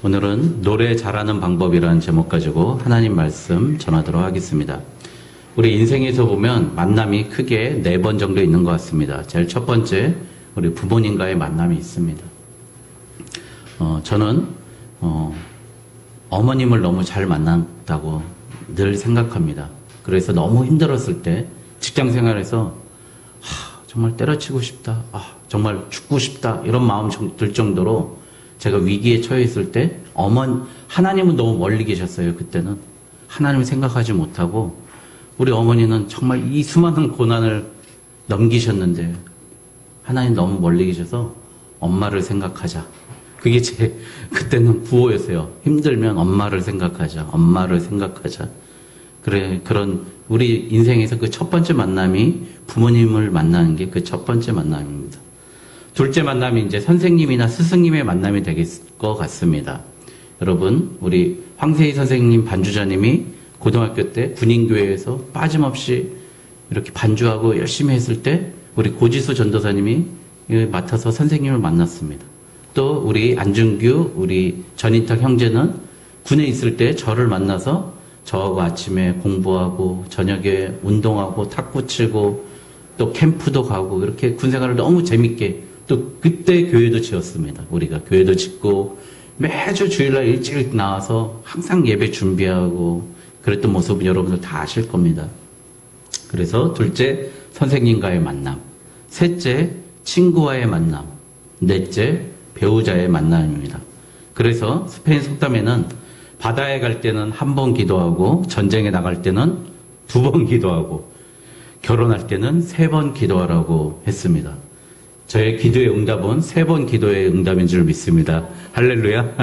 오늘은 노래 잘하는 방법이라는 제목 가지고 하나님 말씀 전하도록 하겠습니다. 우리 인생에서 보면 만남이 크게 4번 정도 있는 것 같습니다. 제일 첫 번째, 우리 부모님과의 만남이 있습니다. 저는 어머님을 너무 잘 만났다고 늘 생각합니다. 그래서 너무 힘들었을 때 직장 생활에서 정말 때려치고 싶다, 정말 죽고 싶다 이런 마음 들 정도로 제가 위기에 처해 있을 때 하나님은 너무 멀리 계셨어요. 그때는 하나님을 생각하지 못하고 우리 어머니는 정말 이 수많은 고난을 넘기셨는데 하나님 너무 멀리 계셔서 엄마를 생각하자. 그게 그때는 구호였어요. 힘들면 엄마를 생각하자. 엄마를 생각하자. 그런 우리 인생에서 그 첫 번째 만남이 부모님을 만나는 게 그 첫 번째 만남입니다. 둘째 만남이 이제 선생님이나 스승님의 만남이 될 것 같습니다. 여러분, 우리 황세희 선생님 반주자님이 고등학교 때 군인교회에서 빠짐없이 이렇게 반주하고 열심히 했을 때 우리 고지수 전도사님이 맡아서 선생님을 만났습니다. 또 우리 안준규, 우리 전인탁 형제는 군에 있을 때 저를 만나서 저하고 아침에 공부하고 저녁에 운동하고 탁구 치고 또 캠프도 가고 이렇게 군생활을 너무 재밌게 또 그때 교회도 지었습니다. 우리가 교회도 짓고 매주 주일날 일찍 나와서 항상 예배 준비하고 그랬던 모습은 여러분들 다 아실 겁니다. 그래서 둘째, 선생님과의 만남. 셋째, 친구와의 만남. 넷째, 배우자의 만남입니다. 그래서 스페인 속담에는 바다에 갈 때는 1번 기도하고 전쟁에 나갈 때는 2번 기도하고 결혼할 때는 3번 기도하라고 했습니다. 저의 기도의 응답은 3번 기도의 응답인 줄 믿습니다. 할렐루야.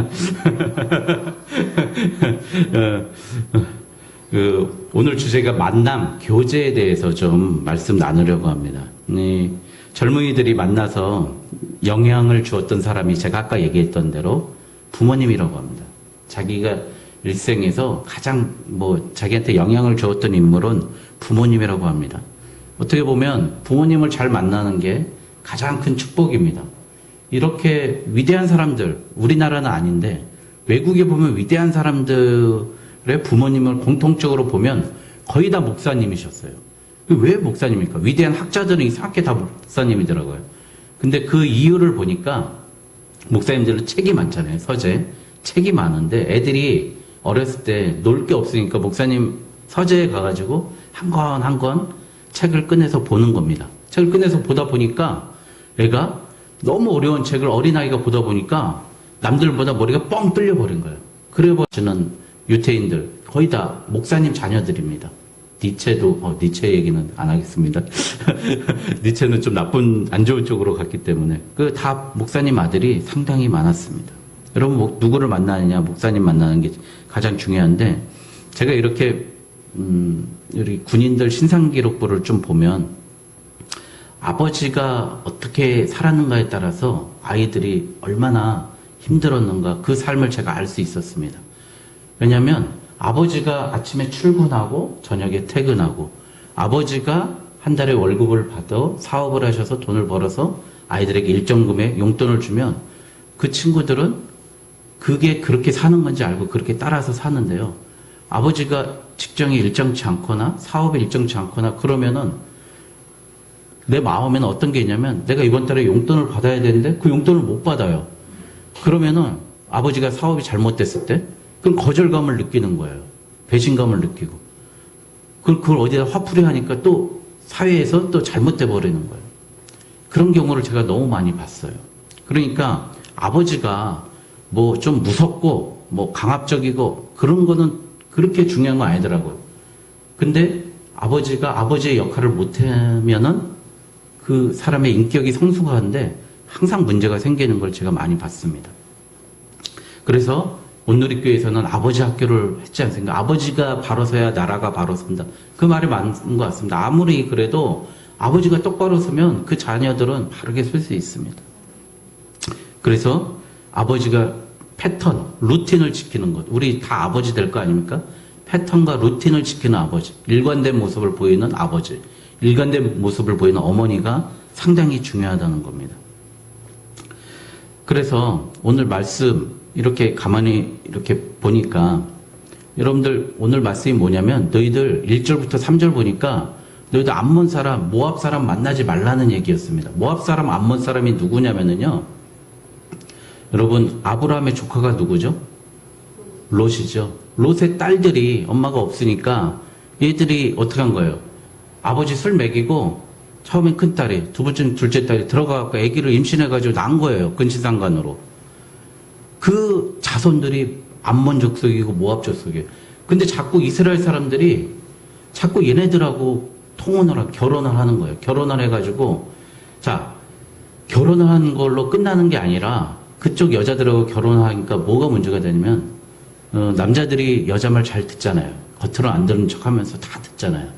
오늘 주제가 만남, 교제에 대해서 좀 말씀 나누려고 합니다. 젊은이들이 만나서 영향을 주었던 사람이 제가 아까 얘기했던 대로 부모님이라고 합니다. 자기가 일생에서 가장 자기한테 영향을 주었던 인물은 부모님이라고 합니다. 어떻게 보면 부모님을 잘 만나는 게 가장 큰 축복입니다. 이렇게 위대한 사람들, 우리나라는 아닌데 외국에 보면 위대한 사람들의 부모님을 공통적으로 보면 거의 다 목사님이셨어요. 왜 목사님입니까? 위대한 학자들은 이상하게 다 목사님이더라고요. 근데 그 이유를 보니까 목사님들은 책이 많잖아요. 서재. 책이 많은데 애들이 어렸을 때 놀 게 없으니까 목사님 서재에 가가지고 한 권 한 권 책을 꺼내서 보는 겁니다. 책을 꺼내서 보다 보니까 애가 너무 어려운 책을 어린아이가 보다 보니까 남들보다 머리가 뻥 뚫려버린 거예요. 그래버리는 유태인들 거의 다 목사님 자녀들입니다. 니체도 니체 얘기는 안 하겠습니다. 니체는 좀 안 좋은 쪽으로 갔기 때문에 다 목사님 아들이 상당히 많았습니다. 여러분 누구를 만나느냐 목사님 만나는 게 가장 중요한데 제가 이렇게 우리 군인들 신상기록부를 좀 보면 아버지가 어떻게 살았는가에 따라서 아이들이 얼마나 힘들었는가 그 삶을 제가 알 수 있었습니다. 왜냐하면 아버지가 아침에 출근하고 저녁에 퇴근하고 아버지가 한 달에 월급을 받아 사업을 하셔서 돈을 벌어서 아이들에게 일정 금액 용돈을 주면 그 친구들은 그게 그렇게 사는 건지 알고 그렇게 따라서 사는데요. 아버지가 직장이 일정치 않거나 사업이 일정치 않거나 그러면은 내 마음에는 어떤 게 있냐면 내가 이번 달에 용돈을 받아야 되는데 그 용돈을 못 받아요. 그러면은 아버지가 사업이 잘못됐을 때 그럼 거절감을 느끼는 거예요. 배신감을 느끼고. 그걸 어디다 화풀이 하니까 또 사회에서 또 잘못돼 버리는 거예요. 그런 경우를 제가 너무 많이 봤어요. 그러니까 아버지가 좀 무섭고 강압적이고 그런 거는 그렇게 중요한 건 아니더라고요. 근데 아버지가 아버지의 역할을 못하면은 그 사람의 인격이 성숙한데 항상 문제가 생기는 걸 제가 많이 봤습니다. 그래서 온누리교회에서는 아버지 학교를 했지 않습니까? 아버지가 바로 서야 나라가 바로 선다. 그 말이 맞는 것 같습니다. 아무리 그래도 아버지가 똑바로 서면 그 자녀들은 바르게 설 수 있습니다. 그래서 아버지가 패턴, 루틴을 지키는 것. 우리 다 아버지 될 거 아닙니까? 패턴과 루틴을 지키는 아버지. 일관된 모습을 보이는 아버지. 일관된 모습을 보이는 어머니가 상당히 중요하다는 겁니다. 그래서 오늘 말씀 이렇게 가만히 이렇게 보니까 여러분들 오늘 말씀이 뭐냐면 너희들 1절부터 3절 보니까 너희들 암몬 사람, 모압 사람 만나지 말라는 얘기였습니다. 모압 사람, 암몬 사람이 누구냐면은요. 여러분 아브라함의 조카가 누구죠? 롯이죠. 롯의 딸들이 엄마가 없으니까 얘들이 어떻게 한 거예요? 아버지 술 먹이고 처음엔 큰 딸이, 두 번째는 둘째 딸이 들어가서 아기를 임신해가지고 낳은 거예요. 근친상간으로. 그 자손들이 암몬 족속이고 모압 족속이에요. 근데 자꾸 이스라엘 사람들이 자꾸 얘네들하고 통혼을 하고 결혼을 하는 거예요. 결혼을 해가지고 자 결혼을 하는 걸로 끝나는 게 아니라 그쪽 여자들하고 결혼하니까 뭐가 문제가 되냐면 남자들이 여자 말 잘 듣잖아요. 겉으로 안 듣는 척하면서 다 듣잖아요.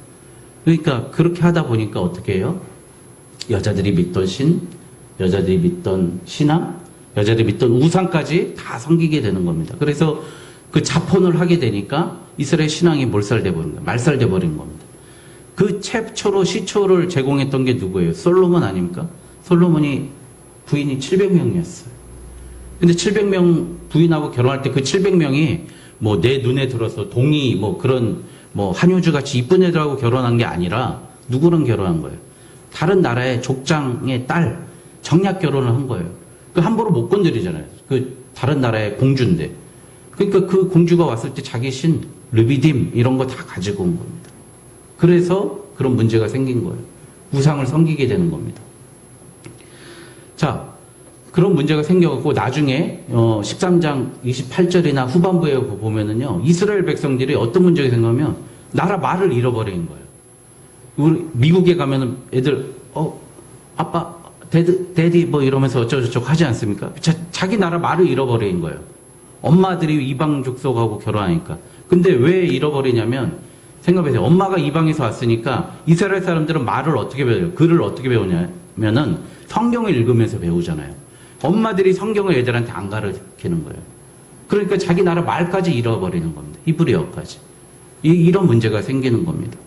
그러니까 그렇게 하다 보니까 어떻게 해요? 여자들이 믿던 신, 여자들이 믿던 신앙, 여자들이 믿던 우상까지 다 섬기게 되는 겁니다. 그래서 그 자폰을 하게 되니까 이스라엘 신앙이 몰살돼 버린 거예요. 말살돼 버린 겁니다. 그 최초로 시초를 제공했던 게 누구예요? 솔로몬 아닙니까? 솔로몬이 부인이 700명이었어요. 근데 700명 부인하고 결혼할 때 그 700명이 뭐 내 눈에 들어서 동의 뭐 그런 뭐 한효주 같이 이쁜 애들하고 결혼한 게 아니라 누구랑 결혼한 거예요? 다른 나라의 족장의 딸 정략 결혼을 한 거예요. 그 함부로 못 건드리잖아요. 그 다른 나라의 공주인데. 그러니까 그 공주가 왔을 때 자기 신 르비딤 이런 거 다 가지고 온 겁니다. 그래서 그런 문제가 생긴 거예요. 우상을 섬기게 되는 겁니다. 자, 그런 문제가 생겨갖고 나중에 13장 28절이나 후반부에 보면은요. 이스라엘 백성들이 어떤 문제가 생기냐면 나라 말을 잃어버린 거예요. 우리 미국에 가면은 애들 아빠 데디 뭐 이러면서 어쩌고저쩌고 하지 않습니까? 자기 나라 말을 잃어버린 거예요. 엄마들이 이방 족속하고 결혼하니까. 근데 왜 잃어버리냐면 생각해보세요. 엄마가 이방에서 왔으니까 이스라엘 사람들은 말을 어떻게 배워요? 글을 어떻게 배우냐면은 성경을 읽으면서 배우잖아요. 엄마들이 성경을 애들한테 안 가르치는 거예요. 그러니까 자기 나라 말까지 잃어버리는 겁니다. 히브리어까지. 이런 문제가 생기는 겁니다.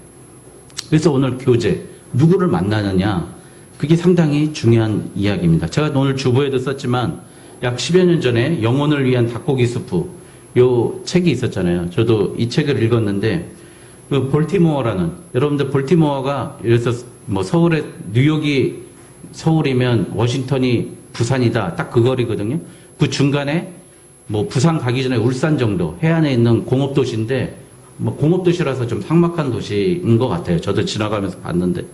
그래서 오늘 교재, 누구를 만나느냐, 그게 상당히 중요한 이야기입니다. 제가 오늘 주보에도 썼지만 약 10여 년 전에 영혼을 위한 닭고기 수프, 요 책이 있었잖아요. 저도 이 책을 읽었는데 그 볼티모어라는, 여러분들 볼티모어가 예를 들어서 뭐 서울에 뉴욕이 서울이면 워싱턴이 부산이다. 딱 그 거리거든요. 그 중간에 뭐 부산 가기 전에 울산 정도 해안에 있는 공업도시인데 뭐 공업도시라서 좀 삭막한 도시인 것 같아요. 저도 지나가면서 봤는데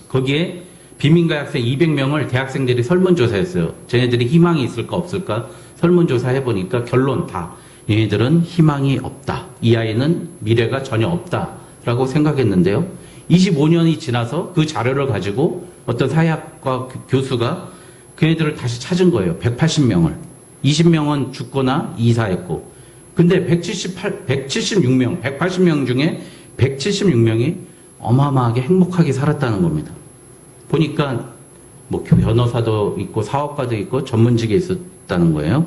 거기에 비민가 학생 200명을 대학생들이 설문조사했어요. 쟤네들이 희망이 있을까 없을까 설문조사 해보니까 결론 다 얘네들은 희망이 없다. 이 아이는 미래가 전혀 없다라고 생각했는데요. 25년이 지나서 그 자료를 가지고 어떤 사회학과 교수가 그 애들을 다시 찾은 거예요. 180명을. 20명은 죽거나 이사했고. 근데 176명, 180명 중에 176명이 어마어마하게 행복하게 살았다는 겁니다. 보니까 뭐 변호사도 있고 사업가도 있고 전문직에 있었다는 거예요.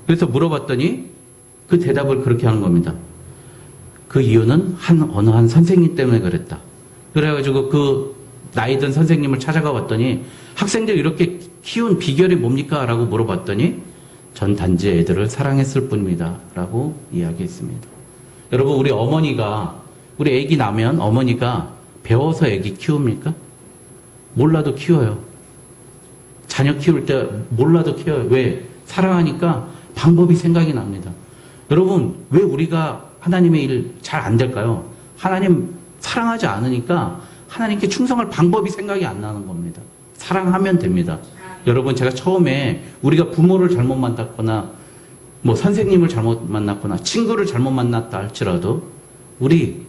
그래서 물어봤더니 그 대답을 그렇게 하는 겁니다. 그 이유는 어느 한 선생님 때문에 그랬다. 그래가지고 그 나이 든 선생님을 찾아가 봤더니 학생들 이렇게 키운 비결이 뭡니까? 라고 물어봤더니 전 단지 애들을 사랑했을 뿐입니다. 라고 이야기했습니다. 여러분, 우리 어머니가, 우리 애기 나면 어머니가 배워서 애기 키웁니까? 몰라도 키워요. 자녀 키울 때 몰라도 키워요. 왜? 사랑하니까 방법이 생각이 납니다. 여러분, 왜 우리가 하나님의 일 잘 안 될까요? 하나님 사랑하지 않으니까 하나님께 충성할 방법이 생각이 안 나는 겁니다. 사랑하면 됩니다. 여러분, 제가 처음에 우리가 부모를 잘못 만났거나 뭐 선생님을 잘못 만났거나 친구를 잘못 만났다 할지라도 우리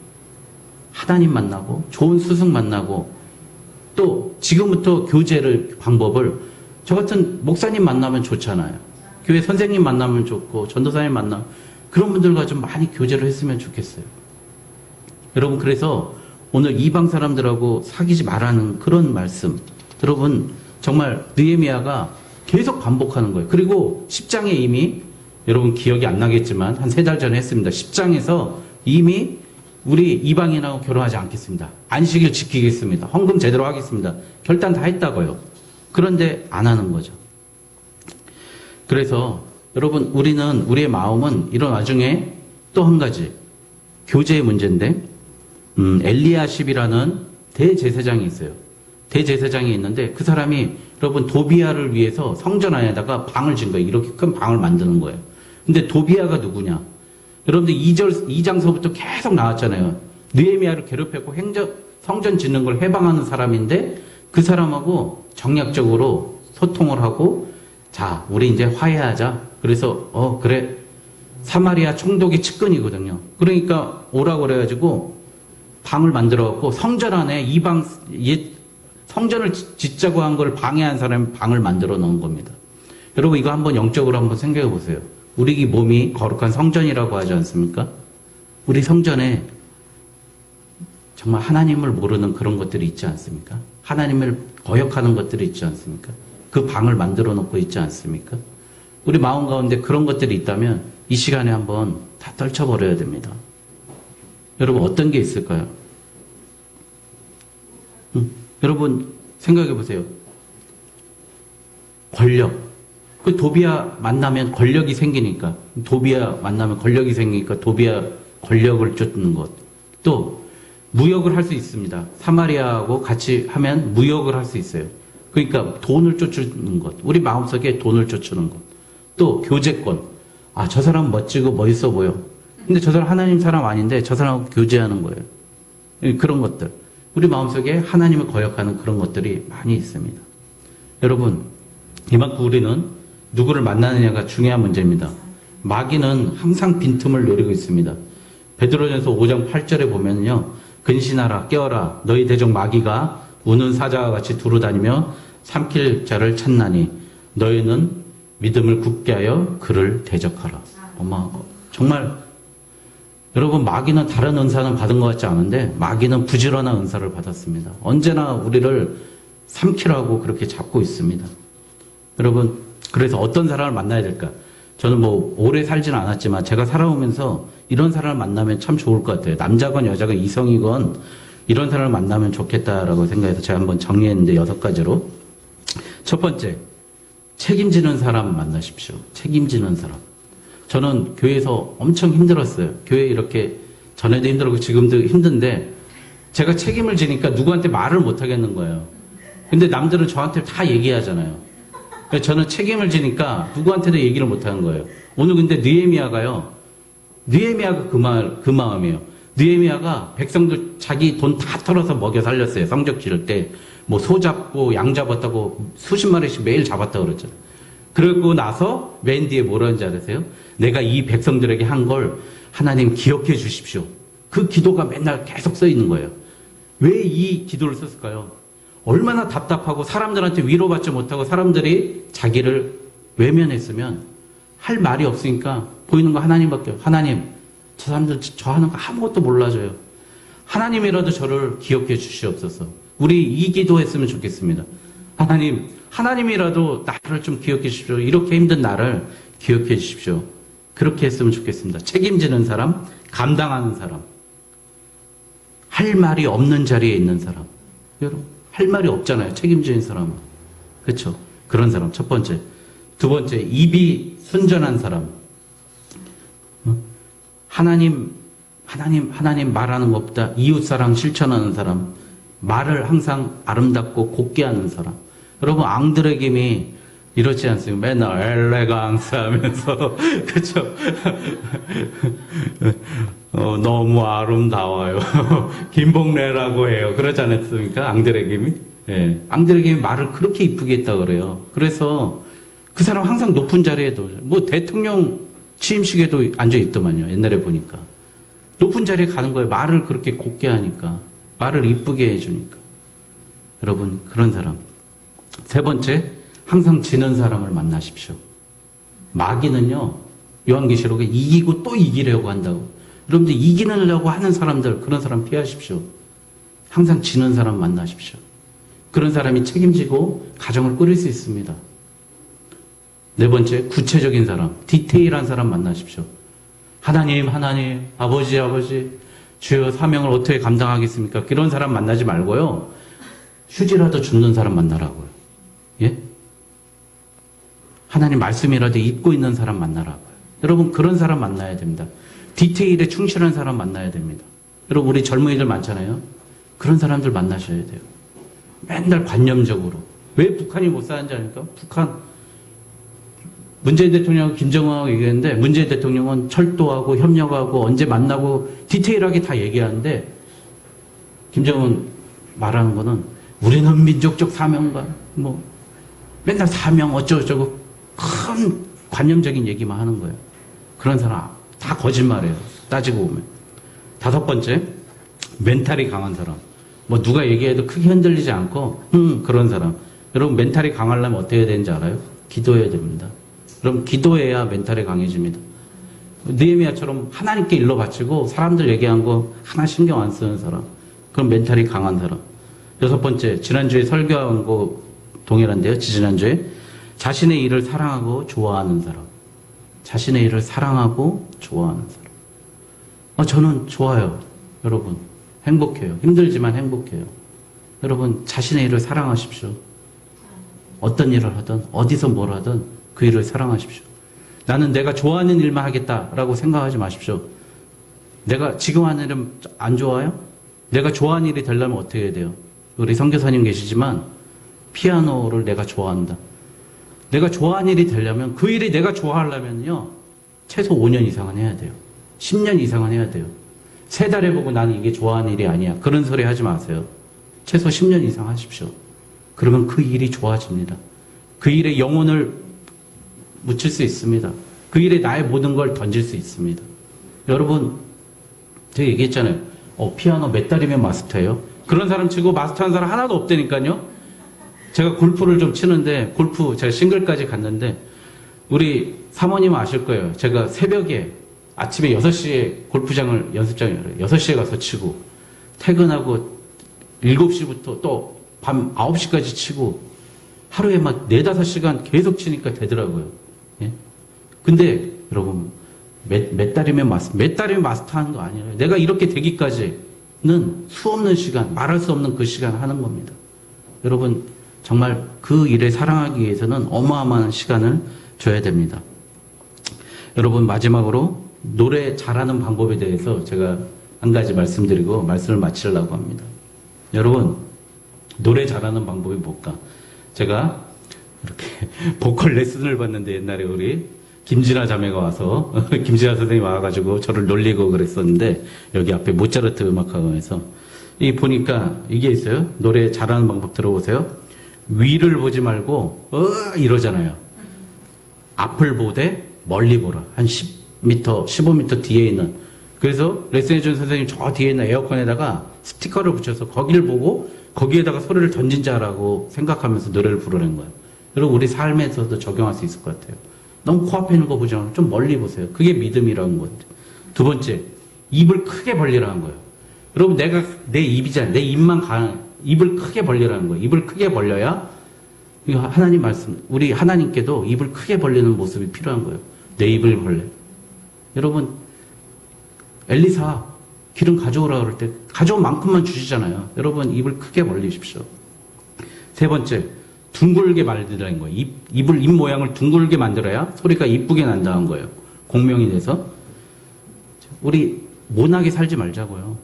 하나님 만나고 좋은 스승 만나고 또 지금부터 교제를 방법을 저 같은 목사님 만나면 좋잖아요. 교회 선생님 만나면 좋고 전도사님 만나면 그런 분들과 좀 많이 교제를 했으면 좋겠어요. 여러분, 그래서 오늘 이방 사람들하고 사귀지 말라는 그런 말씀, 여러분 정말 느헤미야가 계속 반복하는 거예요. 그리고 10장에 이미 여러분 기억이 안 나겠지만 한 3달 전에 했습니다. 10장에서 이미 우리 이방인하고 결혼하지 않겠습니다. 안식일 지키겠습니다. 헌금 제대로 하겠습니다. 결단 다 했다고요. 그런데 안 하는 거죠. 그래서 여러분, 우리의 마음은 이런 와중에 또 한 가지, 교제의 문제인데, 엘리야십이라는 대제사장이 있어요. 대제사장이 있는데, 그 사람이 여러분, 도비야를 위해서 성전 안에다가 방을 진 거예요. 이렇게 큰 방을 만드는 거예요. 근데 도비야가 누구냐? 여러분들 2장서부터 계속 나왔잖아요. 느헤미야를 괴롭혔고 성전 짓는 걸 해방하는 사람인데, 그 사람하고 정략적으로 소통을 하고, 자, 우리 이제 화해하자. 그래서, 그래. 사마리아 총독의 측근이거든요. 그러니까 오라고 그래가지고 방을 만들어갖고 성전 안에 성전을 짓자고 한 걸 방해한 사람이 방을 만들어 놓은 겁니다. 여러분, 이거 한번 영적으로 한번 생각해 보세요. 우리 몸이 거룩한 성전이라고 하지 않습니까? 우리 성전에 정말 하나님을 모르는 그런 것들이 있지 않습니까? 하나님을 거역하는 것들이 있지 않습니까? 그 방을 만들어 놓고 있지 않습니까? 우리 마음 가운데 그런 것들이 있다면 이 시간에 한번 다 떨쳐버려야 됩니다. 여러분, 어떤 게 있을까요? 여러분, 생각해 보세요. 권력. 그 도비야 만나면 권력이 생기니까, 도비야 권력을 쫓는 것. 또, 무역을 할 수 있습니다. 사마리아하고 같이 하면 무역을 할 수 있어요. 그러니까 돈을 쫓는 것. 우리 마음속에 돈을 쫓는 것. 또, 교제권. 저 사람 멋지고 멋있어 보여. 근데 저 사람 하나님 사람 아닌데 저 사람하고 교제하는 거예요. 그런 것들. 우리 마음속에 하나님을 거역하는 그런 것들이 많이 있습니다. 여러분, 이만큼 우리는 누구를 만나느냐가 중요한 문제입니다. 마귀는 항상 빈틈을 노리고 있습니다. 베드로전서 5장 8절에 보면요. 근신하라, 깨어라, 너희 대적 마귀가 우는 사자와 같이 두루다니며 삼킬 자를 찾나니 너희는 믿음을 굳게 하여 그를 대적하라. 정말 여러분, 마귀는 다른 은사는 받은 것 같지 않은데 마귀는 부지런한 은사를 받았습니다. 언제나 우리를 삼키라고 그렇게 잡고 있습니다. 여러분, 그래서 어떤 사람을 만나야 될까? 저는 오래 살지는 않았지만 제가 살아오면서 이런 사람을 만나면 참 좋을 것 같아요. 남자건 여자건 이성이건 이런 사람을 만나면 좋겠다라고 생각해서 제가 한번 정리했는데 6가지로. 첫 번째, 책임지는 사람 만나십시오. 책임지는 사람. 저는 교회에서 엄청 힘들었어요. 교회 이렇게 전에도 힘들었고 지금도 힘든데 제가 책임을 지니까 누구한테 말을 못 하겠는 거예요. 근데 남들은 저한테 다 얘기하잖아요. 저는 책임을 지니까 누구한테도 얘기를 못 하는 거예요. 오늘 근데 느헤미야가 그 마음이에요. 느헤미야가 백성들 자기 돈 다 털어서 먹여 살렸어요. 성적 지을 때. 소 잡고 양 잡았다고 수십 마리씩 매일 잡았다고 그랬잖아요. 그러고 나서 맨 뒤에 뭐라는지 아세요? 내가 이 백성들에게 한 걸 하나님 기억해 주십시오. 그 기도가 맨날 계속 써 있는 거예요. 왜 이 기도를 썼을까요? 얼마나 답답하고 사람들한테 위로받지 못하고 사람들이 자기를 외면했으면 할 말이 없으니까 보이는 거 하나님밖에 없어요. 하나님, 저 사람들 저 하는 거 아무것도 몰라줘요. 하나님이라도 저를 기억해 주시옵소서. 우리 이 기도했으면 좋겠습니다. 하나님이라도 나를 좀 기억해 주십시오. 이렇게 힘든 나를 기억해 주십시오. 그렇게 했으면 좋겠습니다. 책임지는 사람, 감당하는 사람, 할 말이 없는 자리에 있는 사람. 여러분, 할 말이 없잖아요. 책임지는 사람은. 그렇죠? 그런 사람, 첫 번째. 두 번째, 입이 순전한 사람. 하나님 말하는 것보다 이웃사랑 실천하는 사람. 말을 항상 아름답고 곱게 하는 사람. 여러분, 앙드레김이 이렇지 않습니까? 맨날 엘레강스 하면서, 그쵸? 너무 아름다워요. 김복래라고 해요. 그러지 않았습니까? 앙드레김이? 예. 앙드레김이 말을 그렇게 이쁘게 했다 그래요. 그래서 그 사람 항상 높은 자리에도, 대통령 취임식에도 앉아있더만요. 옛날에 보니까. 높은 자리에 가는 거예요. 말을 그렇게 곱게 하니까. 말을 이쁘게 해주니까. 여러분, 그런 사람. 세 번째, 항상 지는 사람을 만나십시오. 마귀는요, 요한계시록에 이기고 또 이기려고 한다고. 여러분들 이기려고 하는 사람들, 그런 사람 피하십시오. 항상 지는 사람 만나십시오. 그런 사람이 책임지고 가정을 꾸릴 수 있습니다. 네 번째, 구체적인 사람, 디테일한 사람 만나십시오. 하나님, 아버지, 주여 사명을 어떻게 감당하겠습니까? 그런 사람 만나지 말고요. 휴지라도 줍는 사람 만나라고요. 예? 하나님 말씀이라도 읽고 있는 사람 만나라고요. 여러분 그런 사람 만나야 됩니다. 디테일에 충실한 사람 만나야 됩니다. 여러분 우리 젊은이들 많잖아요. 그런 사람들 만나셔야 돼요. 맨날 관념적으로. 왜 북한이 못 사는지 아닙니까? 북한 문재인 대통령하고 김정은하고 얘기했는데 문재인 대통령은 철도하고 협력하고 언제 만나고 디테일하게 다 얘기하는데 김정은 말하는 거는 우리는 민족적 사명과 뭐 맨날 사명 어쩌고저쩌고 큰 관념적인 얘기만 하는 거예요. 그런 사람 다 거짓말이에요. 따지고 보면. 5번째, 멘탈이 강한 사람. 뭐 누가 얘기해도 크게 흔들리지 않고 그런 사람. 여러분 멘탈이 강하려면 어떻게 해야 되는지 알아요? 기도해야 됩니다. 그럼 기도해야 멘탈이 강해집니다. 느헤미야처럼 하나님께 일러 바치고 사람들 얘기한 거 하나 신경 안 쓰는 사람. 그럼 멘탈이 강한 사람. 6번째, 지난주에 설교한 거 동일한데요. 지난주에 자신의 일을 사랑하고 좋아하는 사람. 자신의 일을 사랑하고 좋아하는 사람. 저는 좋아요. 여러분 행복해요. 힘들지만 행복해요. 여러분 자신의 일을 사랑하십시오. 어떤 일을 하든 어디서 뭘 하든 그 일을 사랑하십시오. 나는 내가 좋아하는 일만 하겠다라고 생각하지 마십시오. 내가 지금 하는 일은 안 좋아요? 내가 좋아하는 일이 되려면 어떻게 해야 돼요? 우리 선교사님 계시지만 피아노를 내가 좋아한다. 내가 좋아하는 일이 되려면 그 일이 내가 좋아하려면요 최소 5년 이상은 해야 돼요. 10년 이상은 해야 돼요. 3달 해보고 나는 이게 좋아하는 일이 아니야. 그런 소리 하지 마세요. 최소 10년 이상 하십시오. 그러면 그 일이 좋아집니다. 그 일에 영혼을 묻힐 수 있습니다. 그 일에 나의 모든 걸 던질 수 있습니다. 여러분 제가 얘기했잖아요. 피아노 몇 달이면 마스터해요? 그런 사람 치고 마스터한 사람 하나도 없다니까요. 제가 골프를 좀 치는데 제가 싱글까지 갔는데 우리 사모님은 아실 거예요. 제가 새벽에 아침에 6시에 골프장을 연습장에 열어요. 6시에 가서 치고 퇴근하고 7시부터 또 밤 9시까지 치고 하루에 막 4, 5시간 계속 치니까 되더라고요. 예? 근데 여러분 몇 달이면 마스터하는 거 아니에요. 내가 이렇게 되기까지는 수 없는 시간, 말할 수 없는 그 시간 하는 겁니다. 여러분 정말 그 일을 사랑하기 위해서는 어마어마한 시간을 줘야 됩니다. 여러분 마지막으로 노래 잘하는 방법에 대해서 제가 한 가지 말씀드리고 말씀을 마치려고 합니다. 여러분 노래 잘하는 방법이 뭘까? 제가 이렇게 보컬 레슨을 받는데 옛날에 우리 김진아 자매가 와서 김진아 선생님이 와가지고 저를 놀리고 그랬었는데 여기 앞에 모차르트 음악학원에서 이 보니까 이게 있어요. 노래 잘하는 방법 들어보세요. 위를 보지 말고 이러잖아요. 앞을 보되 멀리 보라. 한 10m, 15m 뒤에 있는. 그래서 레슨해준 선생님 저 뒤에 있는 에어컨에다가 스티커를 붙여서 거기를 보고 거기에다가 소리를 던진 자라고 생각하면서 노래를 부르는 거예요. 여러분 우리 삶에서도 적용할 수 있을 것 같아요. 너무 코앞에 있는 거 보지 말고 좀 멀리 보세요. 그게 믿음이라는 거예요. 2번째, 입을 크게 벌리라는 거예요. 여러분 내가 내 입이잖아요. 내 입만 가는 입을 크게 벌리라는 거예요. 입을 크게 벌려야 이거 하나님 말씀, 우리 하나님께도 입을 크게 벌리는 모습이 필요한 거예요. 내 입을 벌려. 여러분 엘리사 기름 가져오라 그럴 때 가져온 만큼만 주시잖아요. 여러분 입을 크게 벌리십시오. 3번째, 둥글게 만들라는 거예요. 입 모양을 둥글게 만들어야 소리가 이쁘게 난다는 거예요. 공명이 돼서. 우리 모나게 살지 말자고요.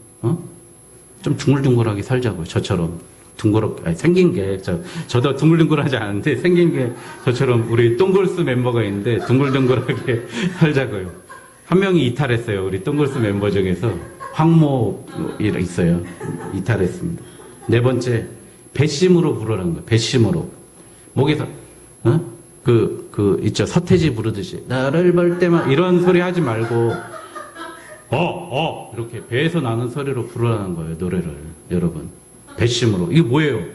좀 둥글둥글하게 살자고요. 저처럼. 생긴 게, 저도 둥글둥글하지 않은데 생긴 게 저처럼 우리 똥글스 멤버가 있는데 둥글둥글하게 살자고요. 한 명이 이탈했어요. 우리 똥글스 멤버 중에서. 황모 있어요. 이탈했습니다. 4번째, 배심으로 부르라는 거예요. 배심으로. 목에서, 있죠. 서태지 부르듯이. 나를 볼 때만, 이런 소리 하지 말고, 이렇게 배에서 나는 소리로 부르라는 거예요. 노래를. 여러분. 배심으로. 이게 뭐예요?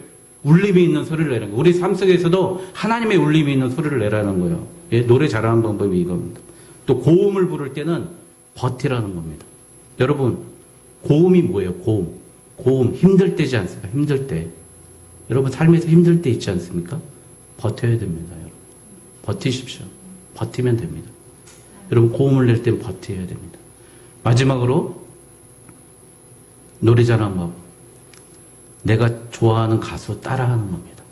울림이 있는 소리를 내라는 거예요. 우리 삶 속에서도 하나님의 울림이 있는 소리를 내라는 거예요. 예, 노래 잘하는 방법이 이겁니다. 또 고음을 부를 때는 버티라는 겁니다. 여러분, 고음이 뭐예요? 고음. 힘들 때지 않습니까? 힘들 때. 여러분, 삶에서 힘들 때 있지 않습니까? 버텨야 됩니다, 여러분. 버티십시오. 버티면 됩니다. 여러분, 고음을 낼 땐 버텨야 됩니다. 마지막으로, 노래 잘하는 법. 내가 좋아하는 가수 따라하는 겁니다.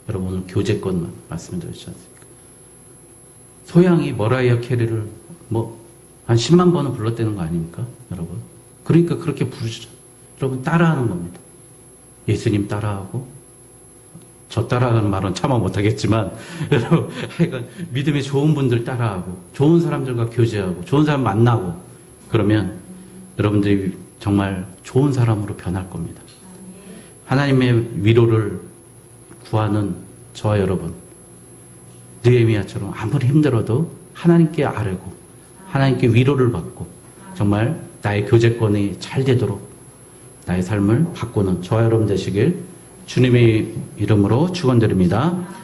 여러분, 오늘 교재권 말씀드렸지 않습니까? 소양이 머라이어 캐리를 한 10만 번은 불렀다는 거 아닙니까? 여러분. 그러니까 그렇게 부르죠. 여러분 따라하는 겁니다. 예수님 따라하고 저 따라하는 말은 참아 못하겠지만 여러분 하여간 믿음의 좋은 분들 따라하고 좋은 사람들과 교제하고 좋은 사람 만나고 그러면 여러분들이 정말 좋은 사람으로 변할 겁니다. 하나님의 위로를 구하는 저와 여러분 느헤미야처럼 아무리 힘들어도 하나님께 아뢰고 하나님께 위로를 받고 정말 나의 교제권이 잘 되도록 나의 삶을 바꾸는 저와 여러분 되시길 주님의 이름으로 축원드립니다.